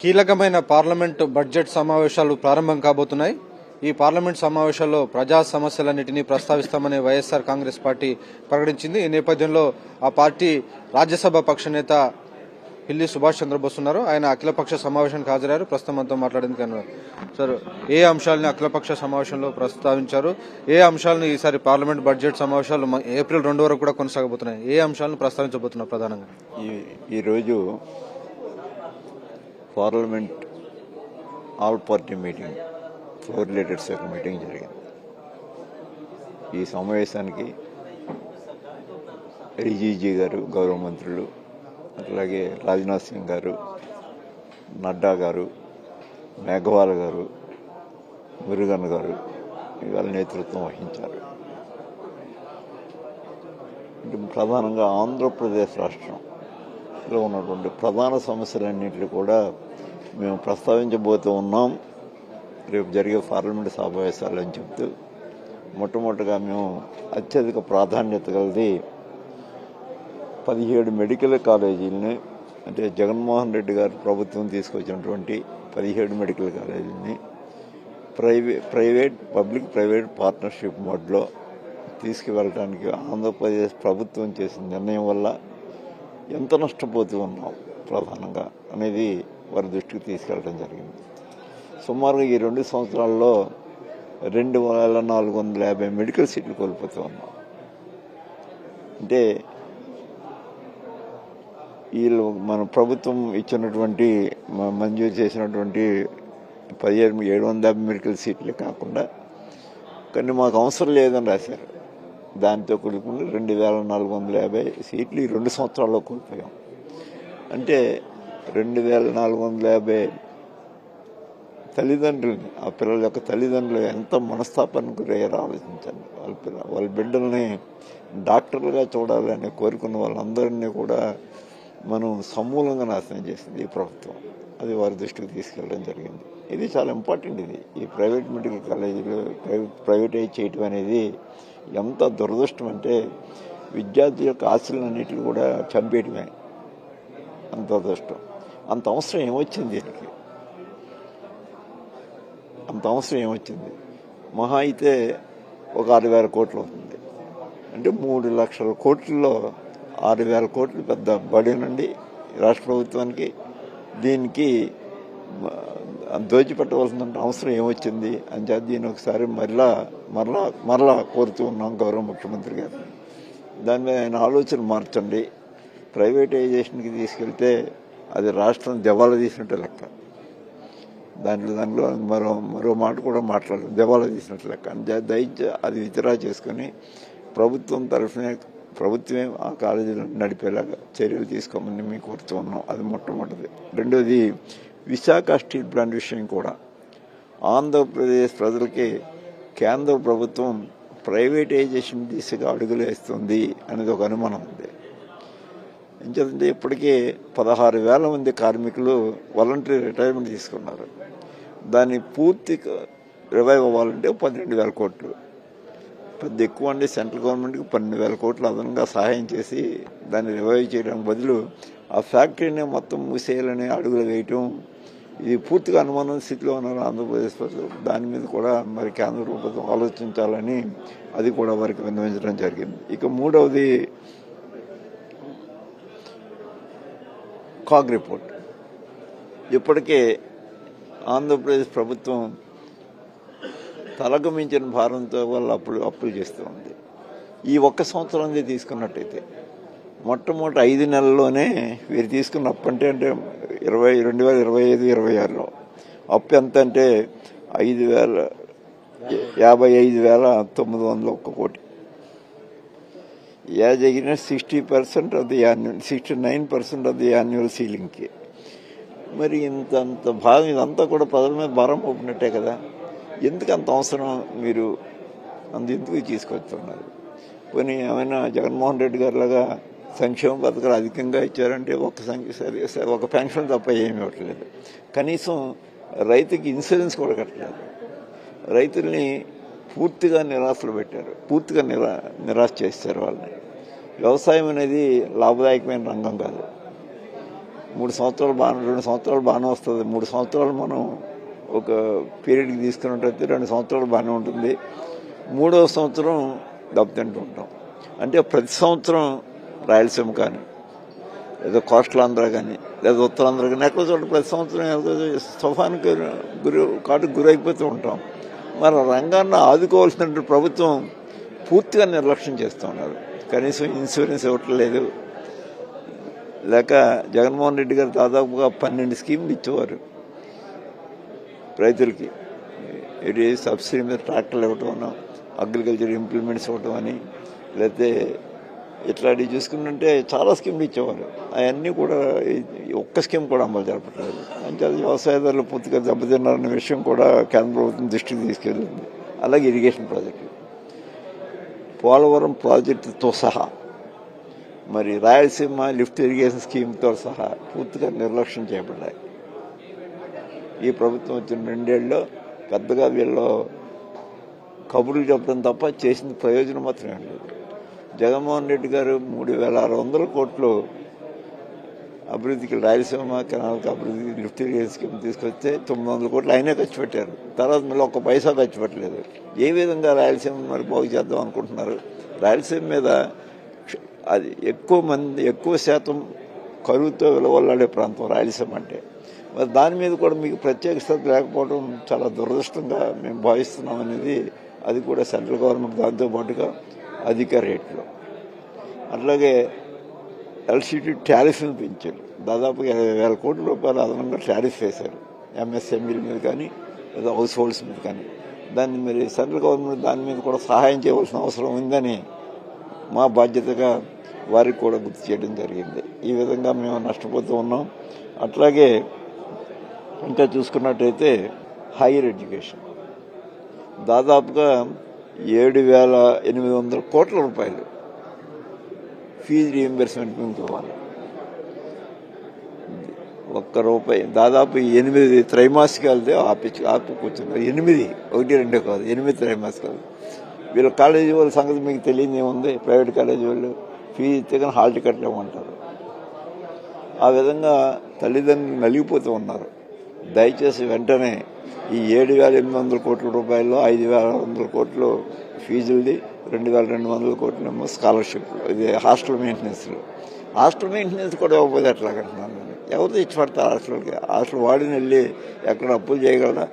కీలకమైన parliament budget సమావేశాలు ప్రారంభం కాబోతున్నాయి. ఈ పార్లమెంట్ సమావేశాల్లో ప్రజా సమస్యలన్నింటినీ ప్రస్తావిస్తామని వైఎస్ఆర్ కాంగ్రెస్ పార్టీ ప్రకటించింది. ఈ నేపథ్యంలో ఆ పార్టీ రాజ్యసభ పక్ష నేత పిల్లి సుభాష్ చంద్రబోస్ ఉన్నారు. ఆయన అఖిలపక్ష సమావేశానికి హాజరయ్యారు. ప్రస్తుతం మనతో మాట్లాడేందుకు అన్నారు. సార్, ఏ అంశాలని అఖిలపక్ష సమావేశంలో ప్రస్తావించారు? ఏ అంశాలను ఈసారి పార్లమెంట్ బడ్జెట్ సమావేశాలు ఏప్రిల్ 2 వరకు కూడా కొనసాగబోతున్నాయి? ఏ అంశాలను ప్రస్తావించబోతున్నారు ప్రధానంగా? ఈరోజు parliament all party meeting, floor leaders యొక్క మీటింగ్ జరిగింది. ఈ సమావేశానికి రిజిజీ గారు, గౌరవ మంత్రులు, అట్లాగే రాజ్నాథ్ సింగ్ గారు, నడ్డా గారు, మేఘవాల్ గారు, మురుగన్ గారు ఇవాళ నేతృత్వం వహించారు. ప్రధానంగా ఆంధ్రప్రదేశ్ రాష్ట్రంలో ఉన్నటువంటి ప్రధాన సమస్యలన్నింటినీ కూడా మేము ప్రస్తావించబోతూ ఉన్నాం రేపు జరిగే పార్లమెంటు సమావేశాలు అని చెప్తూ, మొట్టమొదటిగా మేము అత్యధిక ప్రాధాన్యత కలిగి 17 మెడికల్ కాలేజీలని, అంటే జగన్మోహన్ రెడ్డి గారు ప్రభుత్వం తీసుకొచ్చినటువంటి 17 మెడికల్ కాలేజీలని పబ్లిక్ ప్రైవేట్ పార్ట్నర్షిప్ మోడ్లో తీసుకువెళ్ళడానికి ఆంధ్రప్రదేశ్ ప్రభుత్వం చేసిన నిర్ణయం వల్ల ఎంత నష్టపోతూ ఉన్నాం ప్రధానంగా అనేది వారి దృష్టికి తీసుకెళ్ళడం జరిగింది. సుమారుగా ఈ 2 సంవత్సరాల్లో 2450 మెడికల్ సీట్లు కోల్పోతూ ఉన్నాం. అంటే వీళ్ళు మన ప్రభుత్వం ఇచ్చినటువంటి మంజూరు చేసినటువంటి 1750 మెడికల్ సీట్లు కాకుండా కానీ మాకు అవసరం లేదని రాశారు. దాంతో కూడుకుని 2450 సీట్లు ఈ 2 సంవత్సరాల్లో కోల్పోయాం. అంటే 2450 తల్లిదండ్రులని, ఆ పిల్లల యొక్క తల్లిదండ్రులు ఎంత మనస్తాపానికి గురయ్యారో ఆలోచించండి. వాళ్ళ బిడ్డల్ని డాక్టర్లుగా చూడాలని కోరుకున్న వాళ్ళందరినీ కూడా మనం సమూలంగా నాశనం చేసింది ఈ ప్రభుత్వం. అది వారి దృష్టికి తీసుకెళ్ళడం జరిగింది. ఇది చాలా ఇంపార్టెంట్. ఈ ప్రైవేట్ మెడికల్ కాలేజీలు ప్రైవేటైజ్ చేయటం అనేది ఎంత దురదృష్టం అంటే విద్యార్థి యొక్క ఆశలన్నింటినీ కూడా చంపేయటమే. అంత దురదృష్టం. అంత అవసరం ఏమొచ్చింది దీనికి? అంత అవసరం ఏమొచ్చింది? మహా అయితే ఒక 6,000 కోట్లు అవుతుంది. అంటే 3 లక్షల కోట్లలో 6,000 కోట్లు పెద్ద బడేనండి రాష్ట్ర ప్రభుత్వానికి. దీనికి దోచిపెట్టవలసిన అవసరం ఏమొచ్చింది అని చెప్పి దీన్ని ఒకసారి మరలా కోరుతూ ఉన్నాం గౌరవ ముఖ్యమంత్రి గారు. దాని మీద ఆయన ఆలోచన మార్చండి. ప్రైవేటైజేషన్కి తీసుకెళ్తే అది రాష్ట్రం దివాలా తీసినట్టు లెక్క. దాంట్లో మరో మాట కూడా మాట్లాడదు, దివాలా తీసినట్టు లెక్క. దయచేసి అది విత్డ్రా చేసుకుని ప్రభుత్వమే ఆ కాలేజీలను నడిపేలాగా చర్యలు తీసుకోమని మేము కోరుతూ ఉన్నాం. అది మొట్టమొదటిది. రెండోది, విశాఖ స్టీల్ ప్లాంట్ విషయం కూడా ఆంధ్రప్రదేశ్ ప్రజలకి కేంద్ర ప్రభుత్వం ప్రైవేటైజేషన్ దిశగా అడుగులు వేస్తుంది అనేది ఒక అనుమానం ఉంది. ఎందుకంటే ఇప్పటికే 16,000 మంది కార్మికులు వాలంటరీ రిటైర్మెంట్ తీసుకున్నారు. దాన్ని పూర్తిగా రివైవ్ అవ్వాలంటే 12,000 కోట్లు. పెద్ద ఎక్కువ అండి. సెంట్రల్ గవర్నమెంట్కి 12,000 కోట్లు అదనంగా సహాయం చేసి దాన్ని రివైవ్ చేయడానికి బదులు ఆ ఫ్యాక్టరీని మొత్తం మూసేయాలని అడుగులు వేయటం, ఇది పూర్తిగా అనుమానం స్థితిలో ఉన్నారు ఆంధ్రప్రదేశ్ ప్రజలు. దాని మీద కూడా మరి కేంద్ర ప్రభుత్వం ఆలోచించాలని అది కూడా వారికి విన్నవించడం జరిగింది. ఇక మూడవది, కాగ్ రిపోర్ట్. ఇప్పటికే ఆంధ్రప్రదేశ్ ప్రభుత్వం తలకు మించిన భారంతో వాళ్ళు అప్పులు చేస్తూ ఉంది. ఈ 1 సంవత్సరం తీసుకున్నట్టయితే మొట్టమొదటి 5 నెలల్లోనే వీరు తీసుకున్న అప్పు అంటే 2025-26లో అప్పు ఎంత అంటే 55,901 కోటి. As against 60% of the annual 69% of the annual సీలింగ్కి. మరి ఇంత భాగం ఇదంతా కూడా ప్రజల మీద భారం పోపినట్టే కదా. ఎందుకు అంత అవసరం? మీరు ఎందుకు తీసుకొస్తున్నారు? పోనీ ఏమైనా జగన్మోహన్ రెడ్డి గారిలాగా సంక్షేమ పథకాలు అధికంగా ఇచ్చారంటే ఒక పెన్షన్ తప్ప ఏమి ఇవ్వట్లేదు. కనీసం రైతుకి ఇన్సూరెన్స్ కూడా కట్టలేదు. రైతుల్ని పూర్తిగా నిరాశలు పెట్టారు, పూర్తిగా నిరాశ చేస్తారు వాళ్ళని. వ్యవసాయం అనేది లాభదాయకమైన రంగం కాదు. 2 సంవత్సరాలు బాగానే వస్తుంది. 3 సంవత్సరాలు మనం ఒక పీరియడ్కి తీసుకున్నట్టయితే 2 సంవత్సరాలు బాగానే ఉంటుంది. 3వ సంవత్సరం దెబ్బతింటూ ఉంటాం. అంటే ప్రతి సంవత్సరం రాయలసీమ కానీ లేదా కోస్టల్ ఆంధ్ర కానీ లేదా ఉత్తరాంధ్ర కానీ ఎక్కడో చోట ప్రతి సంవత్సరం తుఫానుకి గురైపోతూ ఉంటాం. మరి రంగాన్ని ఆదుకోవాల్సిన ప్రభుత్వం పూర్తిగా నిర్లక్ష్యం చేస్తూ ఉన్నారు. కనీసం ఇన్సూరెన్స్ ఇవ్వట్లేదు. లేక జగన్మోహన్ రెడ్డి గారు దాదాపుగా 12 స్కీములు ఇచ్చేవారు రైతులకి. ఇది సబ్సిడీ మీద ట్రాక్టర్లు ఇవ్వటం అని, అగ్రికల్చర్ ఇంప్లిమెంట్స్ ఇవ్వటం అని, లేకపోతే ఇట్లాంటివి చూసుకుంటుంటే చాలా స్కీములు ఇచ్చేవారు. అవన్నీ కూడా ఒక్క స్కీమ్ కూడా అమలు జరపట్లేదు. అంటే అది వ్యవసాయదారులు పూర్తిగా దెబ్బతిన్నారన్న విషయం కూడా కేంద్ర ప్రభుత్వం దృష్టికి తీసుకెళ్ళింది. అలాగే ఇరిగేషన్ ప్రాజెక్టులు, పోలవరం ప్రాజెక్టుతో సహా, మరి రాయలసీమ లిఫ్ట్ ఇరిగేషన్ స్కీమ్తో సహా పూర్తిగా నిర్లక్ష్యం చేయబడ్డాయి. ఈ ప్రభుత్వం వచ్చిన 2 ఏళ్ళలో పెద్దగా వీళ్ళు కబుర్లు చెప్పడం తప్ప చేసిన ప్రయోజనం మాత్రమే లేదు. జగన్మోహన్ రెడ్డి గారు 3,600 కోట్లు అభివృద్ధికి, రాయలసీమ కెనాల్కి అభివృద్ధికి లిఫ్ట్ ఇరిగేషన్ స్కీమ్ తీసుకొస్తే 900 కోట్లు ఆయనే ఖర్చు పెట్టారు. తర్వాత మళ్ళీ 1 పైసా ఖర్చు పెట్టలేదు. ఏ విధంగా రాయలసీమ మరి బాగు చేద్దాం అనుకుంటున్నారు? రాయలసీమ మీద అది ఎక్కువ శాతం కరువుతో విలువలాడే ప్రాంతం రాయలసీమ అంటే. మరి దాని మీద కూడా మీకు ప్రత్యేక శ్రద్ధ లేకపోవడం చాలా దురదృష్టంగా మేము భావిస్తున్నాం అనేది. అది కూడా సెంట్రల్ గవర్నమెంట్ దాంతో పాటుగా అధిక రేట్లో. అట్లాగే ఎలక్ట్రిసిటీ టారిఫ్ను పెంచారు. దాదాపు 20,000 కోట్ల రూపాయలు అదనంగా టారిఫ్ వేశారు ఎంఎస్ఎంఈల మీద కానీ లేదా హౌస్ హోల్డ్స్ మీద కానీ. దాన్ని మరి సెంట్రల్ గవర్నమెంట్ దాని మీద కూడా సహాయం చేయవలసిన అవసరం ఉందని మా బాధ్యతగా వారికి కూడా గుర్తు చేయడం జరిగింది. ఈ విధంగా మేము నష్టపోతూ ఉన్నాం. అట్లాగే ఇంకా చూసుకున్నట్టయితే హైయర్ ఎడ్యుకేషన్ దాదాపుగా 7,800 కోట్ల రూపాయలు ఫీజు రీఎంబర్స్మెంట్ మీకు ఇవ్వాలి. ₹1 దాదాపు 8 త్రైమాసికాలతో కూర్చున్నారు. 8, 1, 2 కాదు, 8 త్రైమాసికాలు. వీళ్ళ కాలేజీ వాళ్ళ సంగతి మీకు తెలియదు ఏముంది. ప్రైవేట్ కాలేజీ వాళ్ళు ఫీజు ఇస్తే కానీ హాల్ టికెట్లు ఇవ్వమంటారు. ఆ విధంగా తల్లిదండ్రులు నలిగిపోతూ ఉన్నారు. దయచేసి వెంటనే ఈ 7,800 కోట్ల రూపాయల్లో 5,600 కోట్లు ఫీజులది, 2,200 కోట్లేమో స్కాలర్షిప్, ఇది హాస్టల్ మెయింటెనెన్స్ కూడా ఇవ్వకపోతే ఎట్లాగంటున్నాను నేను. ఎవరు తెచ్చి పడతారు హాస్టల్కి? హాస్టల్ వాడిని వెళ్ళి ఎక్కడ అప్పులు చేయగలరా?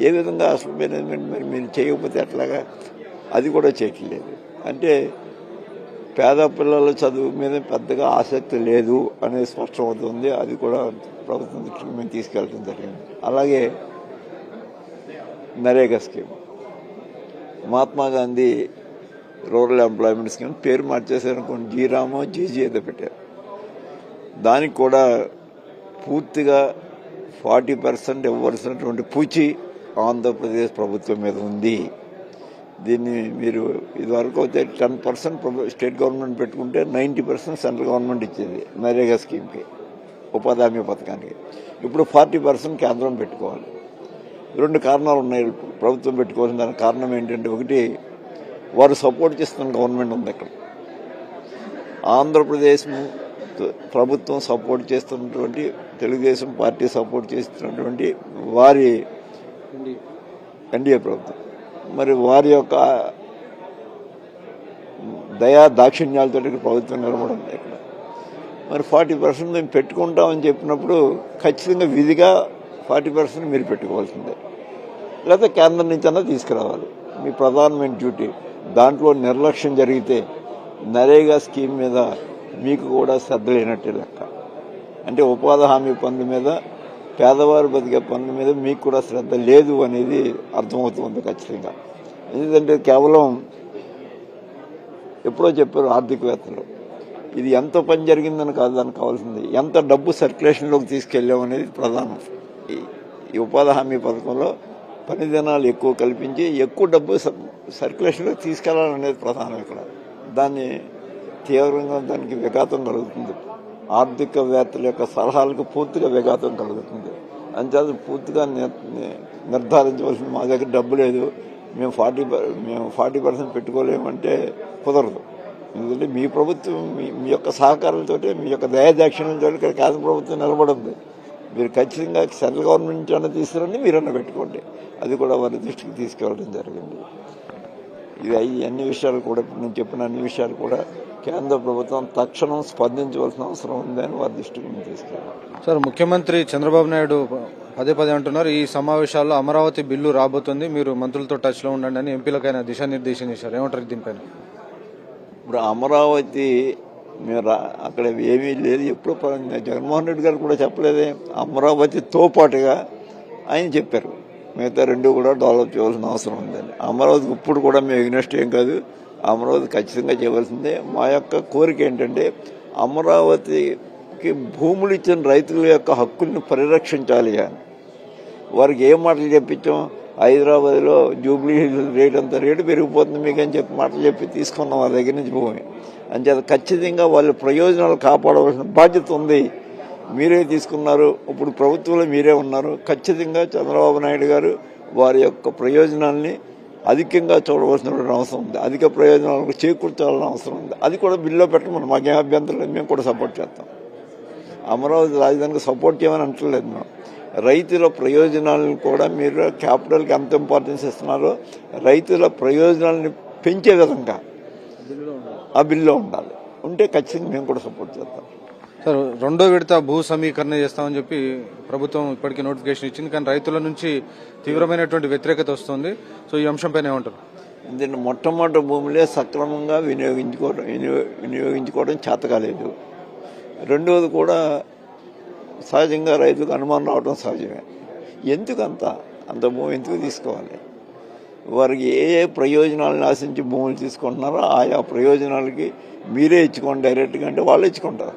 ఏ విధంగా హాస్టల్ మేనేజ్మెంట్ మరి మీరు చేయకపోతే ఎట్లాగా? అది కూడా చేయట్లేదు. అంటే పేద పిల్లల చదువు మీద పెద్దగా ఆసక్తి లేదు అనేది స్పష్టమవుతుంది. అది కూడా ప్రభుత్వం దృష్టికి మేము తీసుకెళ్ళడం జరిగింది. అలాగే NREGA scheme, Mahatma Gandhi rural employment scheme పేరు మార్చేసారనుకోండి, జీరామో జీజీ ఏదో పెట్టారు. దానికి కూడా పూర్తిగా 40% ఇవ్వాల్సినటువంటి పూచి ఆంధ్రప్రదేశ్ ప్రభుత్వం మీద ఉంది. దీన్ని మీరు ఇదివరకు అయితే 10% స్టేట్ గవర్నమెంట్ పెట్టుకుంటే 90% సెంట్రల్ గవర్నమెంట్ ఇచ్చేది నరేగా స్కీమ్కి, ఉపాధి హామీ పథకానికి. ఇప్పుడు 40% కేంద్రం పెట్టుకోవాలి. 2 కారణాలు ఉన్నాయి ప్రభుత్వం పెట్టుకోవాల్సిన. దానికి కారణం ఏంటంటే, ఒకటి, వారు సపోర్ట్ చేస్తున్న గవర్నమెంట్ ఉంది అక్కడ. ఆంధ్రప్రదేశ్ ప్రభుత్వం సపోర్ట్ చేస్తున్నటువంటి, తెలుగుదేశం పార్టీ సపోర్ట్ చేస్తున్నటువంటి వారి ఎన్డీఏ ప్రభుత్వం, మరి వారి యొక్క దయా దాక్షిణ్యాలతో ప్రభుత్వం నిలబడింది ఇక్కడ. మరి 40% మేము పెట్టుకుంటామని చెప్పినప్పుడు ఖచ్చితంగా విధిగా 40% మీరు పెట్టుకోవాల్సిందే, లేకపోతే కేంద్రం నుంచి అన్నా తీసుకురావాలి. మీ ప్రధానమైన డ్యూటీ. దాంట్లో నిర్లక్ష్యం జరిగితే నరేగా స్కీమ్ మీద మీకు కూడా శ్రద్ధ లేనట్టే లెక్క. అంటే ఉపాధి హామీ పనుల మీద, పేదవారు బతికే పనుల మీద మీకు కూడా శ్రద్ధ లేదు అనేది అర్థమవుతుంది ఖచ్చితంగా. ఎందుకంటే కేవలం ఎప్పుడో చెప్పారు ఆర్థికవేత్తలు, ఇది ఎంత పని జరిగిందని కాదు దానికి కావాల్సింది, ఎంత డబ్బు సర్క్యులేషన్లోకి తీసుకెళ్ళామనేది ప్రధానం. ఈ ఉపాధి హామీ పథకంలో పని దినాలు ఎక్కువ కల్పించి ఎక్కువ డబ్బు సర్క్యులేషన్లోకి తీసుకెళ్లాలనేది ప్రధానం ఇక్కడ. దాన్ని తీవ్రంగా దానికి విఘాతం కలుగుతుంది. ఆర్థికవేత్తల యొక్క సలహాలకు పూర్తిగా విఘాతం కలుగుతుంది. అంచేత పూర్తిగా నిర్ధారించవలసింది, మా దగ్గర డబ్బు లేదు, మేము 40% పెట్టుకోలేమంటే కుదరదు. ఎందుకంటే మీ ప్రభుత్వం మీ యొక్క సహకారంతో, మీ యొక్క దయాదాక్షిణ్యంతో ఇక్కడ కేంద్ర ప్రభుత్వం నిలబడింది. మీరు ఖచ్చితంగా సెంట్రల్ గవర్నమెంట్ నుంచి అన్న తీసుకురండి, మీరన్నా పెట్టుకోండి. అది కూడా వారి దృష్టికి తీసుకెళ్ళడం జరిగింది. అన్ని విషయాలు కూడా నేను చెప్పిన అన్ని విషయాలు కూడా కేంద్ర ప్రభుత్వం తక్షణం స్పందించవలసిన అవసరం ఉందని వారి దృష్టికి నేను తీసుకెళ్ళాను. సార్, ముఖ్యమంత్రి చంద్రబాబు నాయుడు పదే పదే అంటున్నారు ఈ సమావేశాల్లో అమరావతి బిల్లు రాబోతుంది, మీరు మంత్రులతో టచ్లో ఉండండి అని ఎంపీలకైనా దిశానిర్దేశం చేశారు. ఏమంటారు దీనిపైన? ఇప్పుడు అమరావతి మీరు అక్కడ ఏమీ లేదు. ఎప్పుడు జగన్మోహన్ రెడ్డి గారు కూడా చెప్పలేదే. అమరావతితో పాటుగా ఆయన చెప్పారు మిగతా రెండు కూడా డెవలప్ చేయాల్సిన అవసరం ఉందని. అమరావతికి ఇప్పుడు కూడా మేము ఇన్వెస్ట్ ఏం కాదు, అమరావతి ఖచ్చితంగా చేయవలసిందే. మా యొక్క కోరిక ఏంటంటే అమరావతికి భూములు ఇచ్చిన రైతుల యొక్క హక్కుల్ని పరిరక్షించాలి అని. వారికి ఏం మాటలు చెప్పించాం, హైదరాబాద్లో జూబ్లీ రేట్ అంత రేటు పెరిగిపోతుంది మీకు అని చెప్పి మాటలు చెప్పి తీసుకున్నాం వాళ్ళ దగ్గర నుంచి భూమి. అంచేత ఖచ్చితంగా వాళ్ళ ప్రయోజనాలు కాపాడవలసిన బాధ్యత ఉంది. మీరే తీసుకున్నారు, ఇప్పుడు ప్రభుత్వంలో మీరే ఉన్నారు. ఖచ్చితంగా చంద్రబాబు నాయుడు గారు వారి యొక్క ప్రయోజనాల్ని అధికంగా చూడవలసిన అవసరం ఉంది. అధిక ప్రయోజనాలకు చేకూర్చాల్సిన అవసరం ఉంది. అది కూడా బిల్లులో పెట్టమని మాకేం అభ్యంతరం లేదు, మేము కూడా సపోర్ట్ చేస్తాం. అమరావతి రాజధానికి సపోర్ట్ చేయమని అంటలేదు మేము. రైతుల ప్రయోజనాలను కూడా మీరు క్యాపిటల్కి ఎంత ఇంపార్టెన్స్ ఇస్తున్నారో రైతుల ప్రయోజనాలను పెంచే విధంగా ఆ బిల్లులో ఉండాలి. ఉంటే ఖచ్చితంగా మేము కూడా సపోర్ట్ చేస్తాం. సార్, రెండో విడత భూ సమీకరణ చేస్తామని చెప్పి ప్రభుత్వం ఇప్పటికీ నోటిఫికేషన్ ఇచ్చింది, కానీ రైతుల నుంచి తీవ్రమైనటువంటి వ్యతిరేకత వస్తుంది. సో ఈ అంశంపైన ఏమంటారు? దీన్ని మొట్టమొదటి భూములే సక్రమంగా వినియోగించుకోవడం చేత కాలేదు. రెండవది కూడా సహజంగా రైతులకు అనుమానం రావడం సహజమే. ఎందుకు అంత భూమి ఎందుకు తీసుకోవాలి? వారికి ఏ ప్రయోజనాలను ఆశించి భూములు తీసుకుంటున్నారో ఆయా ప్రయోజనాలకి మీరే ఇచ్చుకోండి డైరెక్ట్గా అంటే వాళ్ళు ఇచ్చుకుంటారు.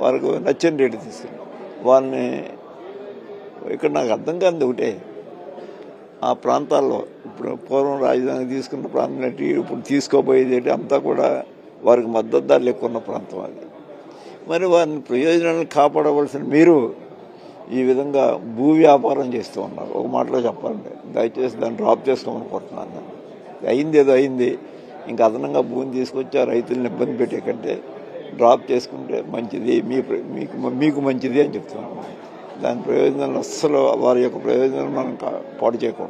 వారికి నచ్చిన రేటు తీసుకుని వాళ్ళని ఇక్కడ నాకు అర్థం కాదు ఒకటే, ఆ ప్రాంతాల్లో ఇప్పుడు పూర్వం రాజధాని తీసుకున్న ప్రాంతం ఏంటి, ఇప్పుడు తీసుకోబోయేది ఏంటి అంతా కూడా వారికి మద్దతుదారులు ఎక్కువ ఉన్న ప్రాంతం అది. మరి వారిని ప్రయోజనాలను కాపాడవలసిన మీరు ఈ విధంగా భూ వ్యాపారం చేస్తూ ఉన్నారు. ఒక మాటలో చెప్పాలంటే దయచేసి దాన్ని డ్రాప్ చేసుకోమని కోరుతున్నాను. అయింది ఏదో అయింది, ఇంకా అదనంగా భూమిని తీసుకొచ్చి ఆ రైతులను ఇబ్బంది పెట్టే కంటే డ్రాప్ చేసుకుంటే మంచిది, మీకు మంచిది అని చెప్తున్నాను. దాని ప్రయోజనాలు అస్సలు వారి యొక్క ప్రయోజనాలు మనం పాడు చేయకూడదు.